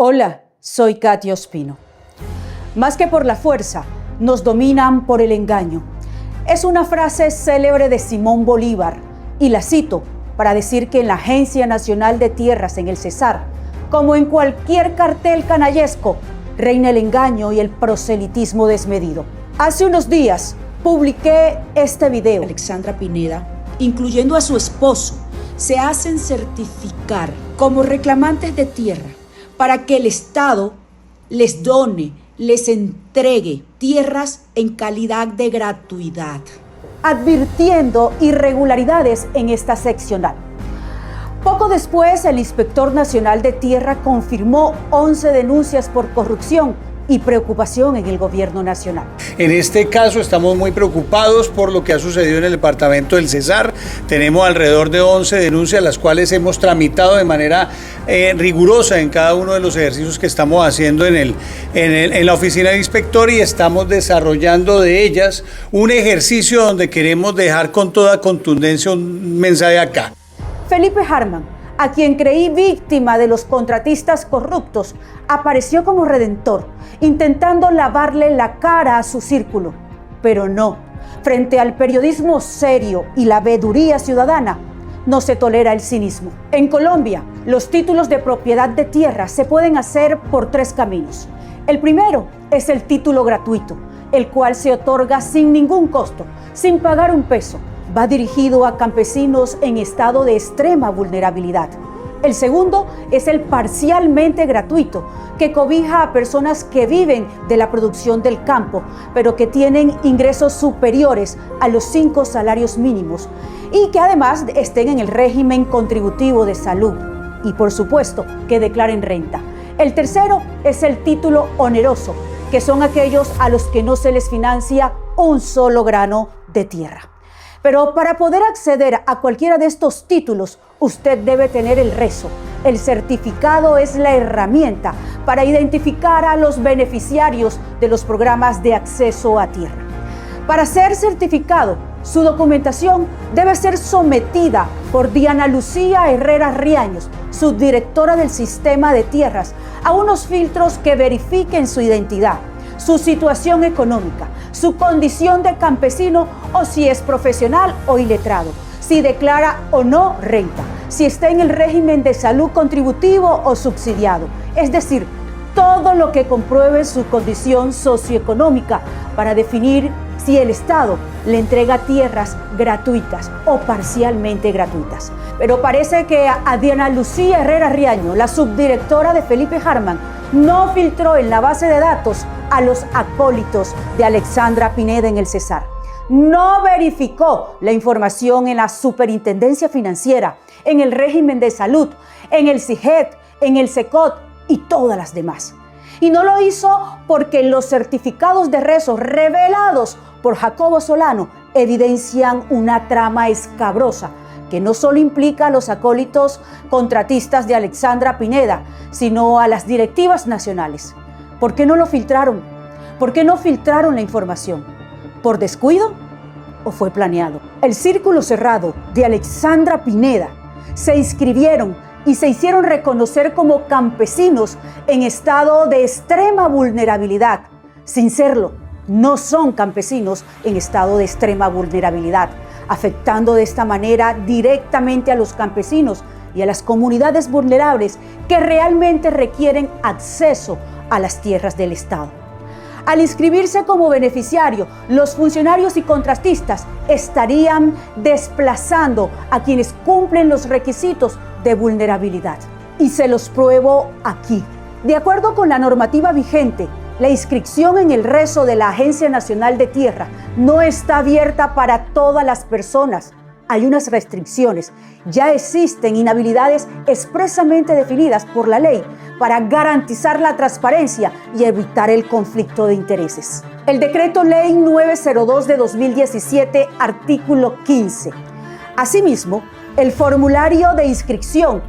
Hola, soy Katia Ospino. Más que por la fuerza, nos dominan por el engaño. Es una frase célebre de Simón Bolívar y la cito para decir que en la Agencia Nacional de Tierras, en el Cesar, como en cualquier cartel canallesco, reina el engaño y el proselitismo desmedido. Hace unos días publiqué este video. Alexandra Pineda, incluyendo a su esposo, se hacen certificar como reclamantes de tierra para que el Estado les done, les entregue tierras en calidad de gratuidad, advirtiendo irregularidades en esta seccional. Poco después, el Inspector Nacional de Tierra confirmó 11 denuncias por corrupción y preocupación en el gobierno nacional. En este caso estamos muy preocupados por lo que ha sucedido en el departamento del Cesar. Tenemos alrededor de 11 denuncias, las cuales hemos tramitado de manera rigurosa en cada uno de los ejercicios que estamos haciendo en la oficina del inspector, y estamos desarrollando de ellas un ejercicio donde queremos dejar con toda contundencia un mensaje acá. Felipe Harman, a quien creí víctima de los contratistas corruptos, apareció como redentor, intentando lavarle la cara a su círculo. Pero no, frente al periodismo serio y la veeduría ciudadana, no se tolera el cinismo. En Colombia, los títulos de propiedad de tierra se pueden hacer por 3 caminos. El primero es el título gratuito, el cual se otorga sin ningún costo, sin pagar un peso. Va dirigido a campesinos en estado de extrema vulnerabilidad. El segundo es el parcialmente gratuito, que cobija a personas que viven de la producción del campo, pero que tienen ingresos superiores a los 5 salarios mínimos y que además estén en el régimen contributivo de salud y, por supuesto, que declaren renta. El tercero es el título oneroso, que son aquellos a los que no se les financia un solo grano de tierra. Pero para poder acceder a cualquiera de estos títulos, usted debe tener el rezo. El certificado es la herramienta para identificar a los beneficiarios de los programas de acceso a tierra. Para ser certificado, su documentación debe ser sometida por Diana Lucía Herrera Riaños, subdirectora del Sistema de Tierras, a unos filtros que verifiquen su identidad, su situación económica, su condición de campesino o si es profesional o iletrado, si declara o no renta, si está en el régimen de salud contributivo o subsidiado, es decir, todo lo que compruebe su condición socioeconómica para definir si el Estado le entrega tierras gratuitas o parcialmente gratuitas. Pero parece que a Diana Lucía Herrera Riaño, la subdirectora de Felipe Harman, no filtró en la base de datos a los acólitos de Alexandra Pineda en el Cesar. No verificó la información en la Superintendencia Financiera, en el régimen de salud, en el CIGED, en el SECOT y todas las demás. Y no lo hizo porque los certificados de rezo revelados por Jacobo Solano evidencian una trama escabrosa que no solo implica a los acólitos contratistas de Alexandra Pineda, sino a las directivas nacionales. ¿Por qué no lo filtraron? ¿Por qué no filtraron la información? ¿Por descuido o fue planeado? El círculo cerrado de Alexandra Pineda se inscribieron y se hicieron reconocer como campesinos en estado de extrema vulnerabilidad. Sin serlo, no son campesinos en estado de extrema vulnerabilidad, afectando de esta manera directamente a los campesinos y a las comunidades vulnerables que realmente requieren acceso a las tierras del Estado. Al inscribirse como beneficiario, los funcionarios y contratistas estarían desplazando a quienes cumplen los requisitos de vulnerabilidad. Y se los pruebo aquí. De acuerdo con la normativa vigente, la inscripción en el rezo de la Agencia Nacional de Tierra no está abierta para todas las personas. Hay unas restricciones. Ya existen inhabilidades expresamente definidas por la ley para garantizar la transparencia y evitar el conflicto de intereses. El Decreto Ley 902 de 2017, artículo 15. Asimismo, el formulario de inscripción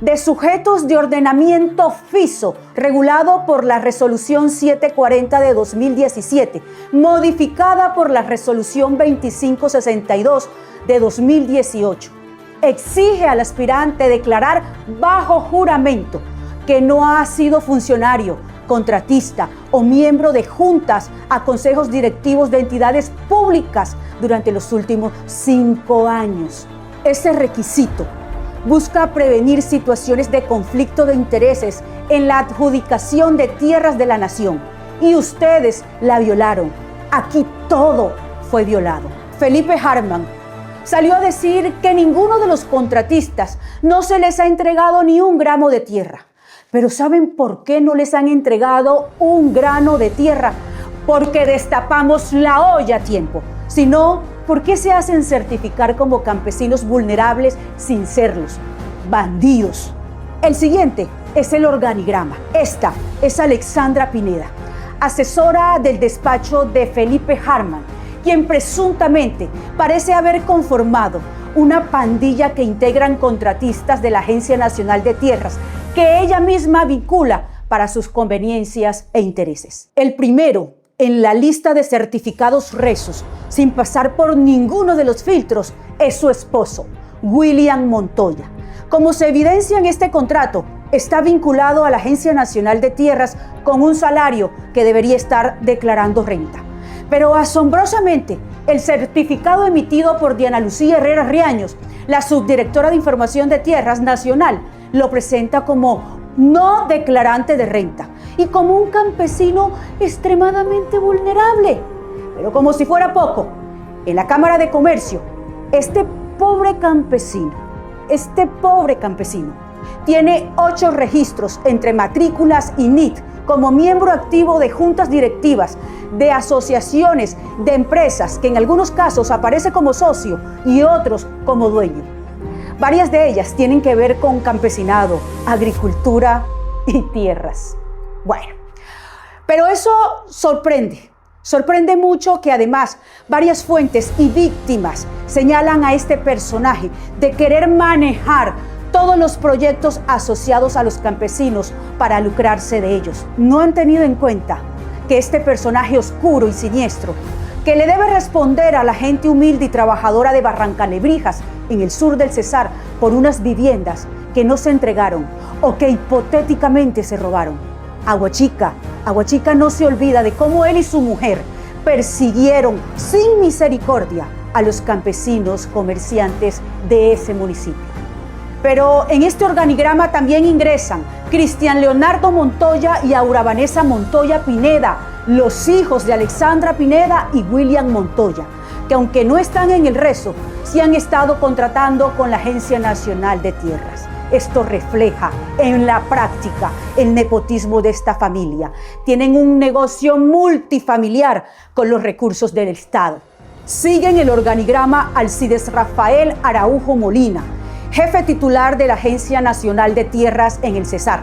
de sujetos de ordenamiento FISO, regulado por la Resolución 740 de 2017, modificada por la Resolución 2562 de 2018, exige al aspirante declarar bajo juramento que no ha sido funcionario, contratista o miembro de juntas a consejos directivos de entidades públicas durante los últimos 5 años. Ese requisito busca prevenir situaciones de conflicto de intereses en la adjudicación de tierras de la nación. Y ustedes la violaron. Aquí todo fue violado. Felipe Hartmann salió a decir que ninguno de los contratistas no se les ha entregado ni un gramo de tierra. Pero ¿saben por qué no les han entregado un grano de tierra? Porque destapamos la olla a tiempo. Si no, ¿por qué se hacen certificar como campesinos vulnerables sin serlos? Bandidos. El siguiente es el organigrama. Esta es Alexandra Pineda, asesora del despacho de Felipe Hartmann, quien presuntamente parece haber conformado una pandilla que integran contratistas de la Agencia Nacional de Tierras, que ella misma vincula para sus conveniencias e intereses. El primero en la lista de certificados rezos, sin pasar por ninguno de los filtros, es su esposo, William Montoya. Como se evidencia en este contrato, está vinculado a la Agencia Nacional de Tierras con un salario que debería estar declarando renta. Pero asombrosamente, el certificado emitido por Diana Lucía Herrera Riaños, la subdirectora de Información de Tierras Nacional, lo presenta como no declarante de renta y como un campesino extremadamente vulnerable. Pero como si fuera poco, en la Cámara de Comercio, este pobre campesino tiene 8 registros entre matrículas y NIT como miembro activo de juntas directivas, de asociaciones, de empresas, que en algunos casos aparece como socio y otros como dueño. Varias de ellas tienen que ver con campesinado, agricultura y tierras. Bueno, pero eso sorprende. Sorprende mucho que además varias fuentes y víctimas señalan a este personaje de querer manejar todos los proyectos asociados a los campesinos para lucrarse de ellos. No han tenido en cuenta que este personaje oscuro y siniestro, que le debe responder a la gente humilde y trabajadora de Barrancalebrijas, en el sur del Cesar, por unas viviendas que no se entregaron o que hipotéticamente se robaron. Aguachica no se olvida de cómo él y su mujer persiguieron sin misericordia a los campesinos comerciantes de ese municipio. Pero en este organigrama también ingresan Cristian Leonardo Montoya y Aura Vanessa Montoya Pineda, los hijos de Alexandra Pineda y William Montoya, que aunque no están en el rezo, sí han estado contratando con la Agencia Nacional de Tierras. Esto refleja en la práctica el nepotismo de esta familia. Tienen un negocio multifamiliar con los recursos del Estado. Siguen el organigrama Alcides Rafael Araujo Molina, jefe titular de la Agencia Nacional de Tierras en el Cesar.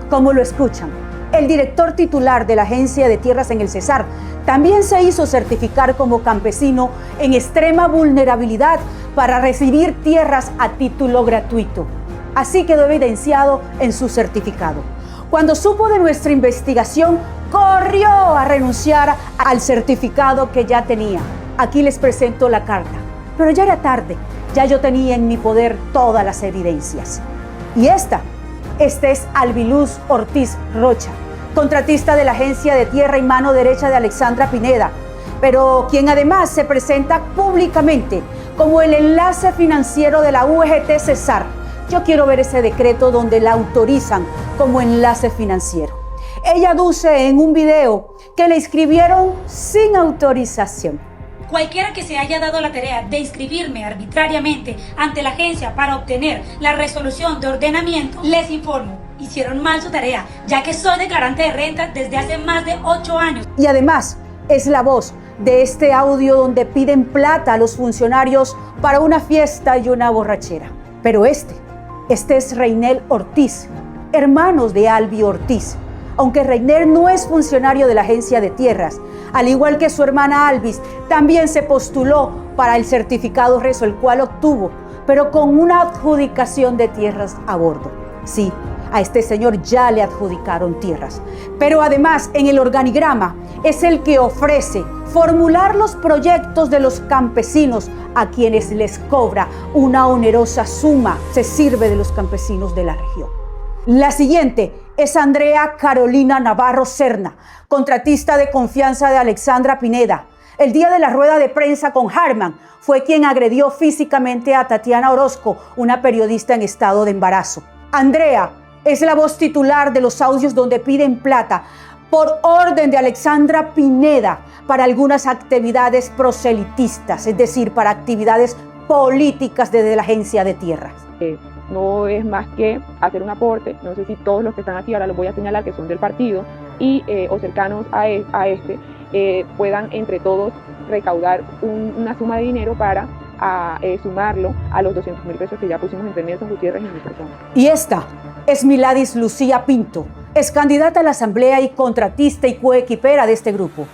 Como lo escuchan, el director titular de la Agencia de Tierras en el Cesar también se hizo certificar como campesino en extrema vulnerabilidad para recibir tierras a título gratuito. Así quedó evidenciado en su certificado. Cuando supo de nuestra investigación, corrió a renunciar al certificado que ya tenía. Aquí les presento la carta. Pero ya era tarde, ya yo tenía en mi poder todas las evidencias. Y este es Albiluz Ortiz Rocha, contratista de la Agencia de Tierra y mano derecha de Alexandra Pineda, pero quien además se presenta públicamente como el enlace financiero de la UGT Cesar. Yo quiero ver ese decreto donde la autorizan como enlace financiero. Ella aduce en un video que le inscribieron sin autorización. Cualquiera que se haya dado la tarea de inscribirme arbitrariamente ante la agencia para obtener la resolución de ordenamiento, les informo, hicieron mal su tarea, ya que soy declarante de renta desde hace más de 8 años. Y además es la voz de este audio donde piden plata a los funcionarios para una fiesta y una borrachera. Pero este es Reinel Ortiz, hermanos de Albi Ortiz. Aunque Reinel no es funcionario de la Agencia de Tierras, al igual que su hermana Albis, también se postuló para el certificado rezo, el cual obtuvo, pero con una adjudicación de tierras a bordo. Sí, a este señor ya le adjudicaron tierras, pero además en el organigrama es el que ofrece formular los proyectos de los campesinos a quienes les cobra una onerosa suma, se sirve de los campesinos de la región. La siguiente es Andrea Carolina Navarro Serna, contratista de confianza de Alexandra Pineda. El día de la rueda de prensa con Harman fue quien agredió físicamente a Tatiana Orozco, una periodista en estado de embarazo. Andrea es la voz titular de los audios donde piden plata por orden de Alexandra Pineda para algunas actividades proselitistas, es decir, para actividades políticas desde la Agencia de Tierras. No es más que hacer un aporte. No sé si todos los que están aquí, ahora los voy a señalar, que son del partido o cercanos a este, puedan entre todos recaudar una suma de dinero para sumarlo a los 200.000 pesos que ya pusimos entre Nelson Gutiérrez y mi persona. Y esta es Miladis Lucía Pinto, es candidata a la asamblea y contratista y coequipera de este grupo.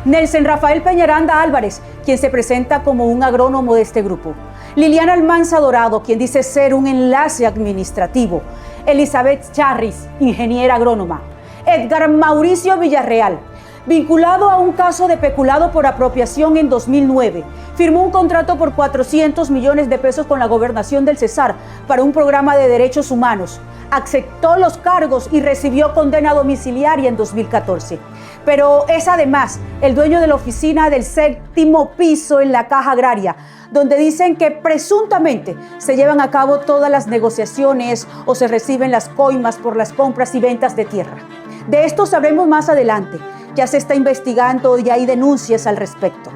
Nelson Rafael Peñaranda Álvarez, quien se presenta como un agrónomo de este grupo. Liliana Almanza Dorado, quien dice ser un enlace administrativo. Elizabeth Charris, ingeniera agrónoma. Edgar Mauricio Villarreal, vinculado a un caso de peculado por apropiación en 2009, firmó un contrato por 400 millones de pesos con la gobernación del Cesar para un programa de derechos humanos. Aceptó los cargos y recibió condena domiciliaria en 2014. Pero es además el dueño de la oficina del 7º piso en la Caja Agraria, donde dicen que presuntamente se llevan a cabo todas las negociaciones o se reciben las coimas por las compras y ventas de tierra. De esto sabremos más adelante. Ya se está investigando y hay denuncias al respecto.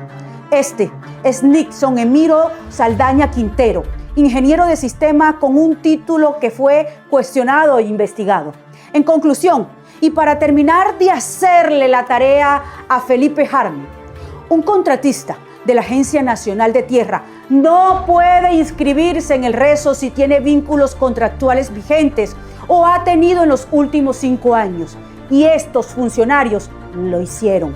Este es Nixon Emiro Saldaña Quintero, ingeniero de sistema con un título que fue cuestionado e investigado. En conclusión, y para terminar de hacerle la tarea a Felipe Harman, un contratista de la Agencia Nacional de Tierra no puede inscribirse en el rezo si tiene vínculos contractuales vigentes o ha tenido en los últimos 5 años. Y estos funcionarios lo hicieron.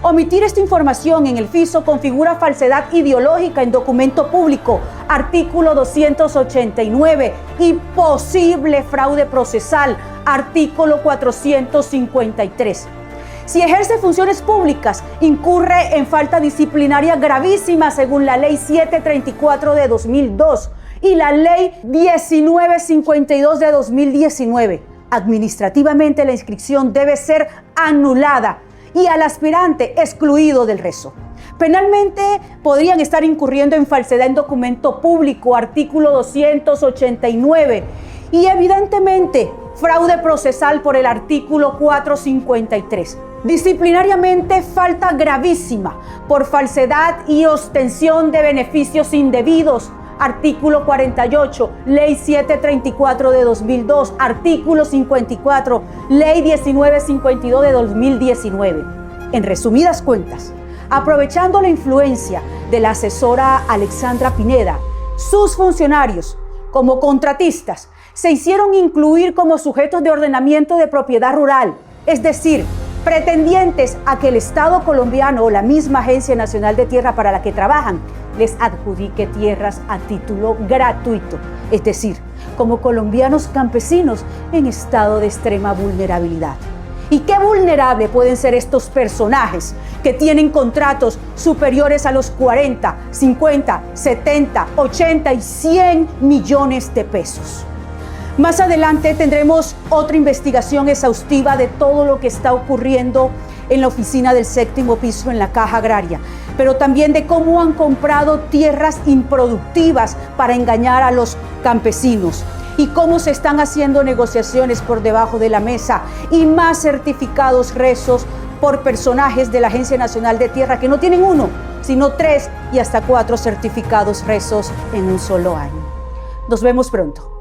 Omitir esta información en el FISO configura falsedad ideológica en documento público, artículo 289, y posible fraude procesal, artículo 453. Si ejerce funciones públicas, incurre en falta disciplinaria gravísima según la Ley 734 de 2002 y la Ley 1952 de 2019. Administrativamente la inscripción debe ser anulada y al aspirante excluido del rezo. Penalmente podrían estar incurriendo en falsedad en documento público, artículo 289, y evidentemente fraude procesal por el artículo 453. Disciplinariamente, falta gravísima por falsedad y obtención de beneficios indebidos, artículo 48, Ley 734 de 2002, artículo 54, Ley 1952 de 2019. En resumidas cuentas, aprovechando la influencia de la asesora Alexandra Pineda, sus funcionarios, como contratistas, se hicieron incluir como sujetos de ordenamiento de propiedad rural, es decir, pretendientes a que el Estado colombiano o la misma Agencia Nacional de Tierra para la que trabajan les adjudique tierras a título gratuito, es decir, como colombianos campesinos en estado de extrema vulnerabilidad. ¿Y qué vulnerable pueden ser estos personajes que tienen contratos superiores a los 40, 50, 70, 80 y 100 millones de pesos? Más adelante tendremos otra investigación exhaustiva de todo lo que está ocurriendo en la oficina del 7º piso en la Caja Agraria, pero también de cómo han comprado tierras improductivas para engañar a los campesinos y cómo se están haciendo negociaciones por debajo de la mesa y más certificados rezos por personajes de la Agencia Nacional de Tierra que no tienen 1, sino 3 y hasta 4 certificados rezos en un solo año. Nos vemos pronto.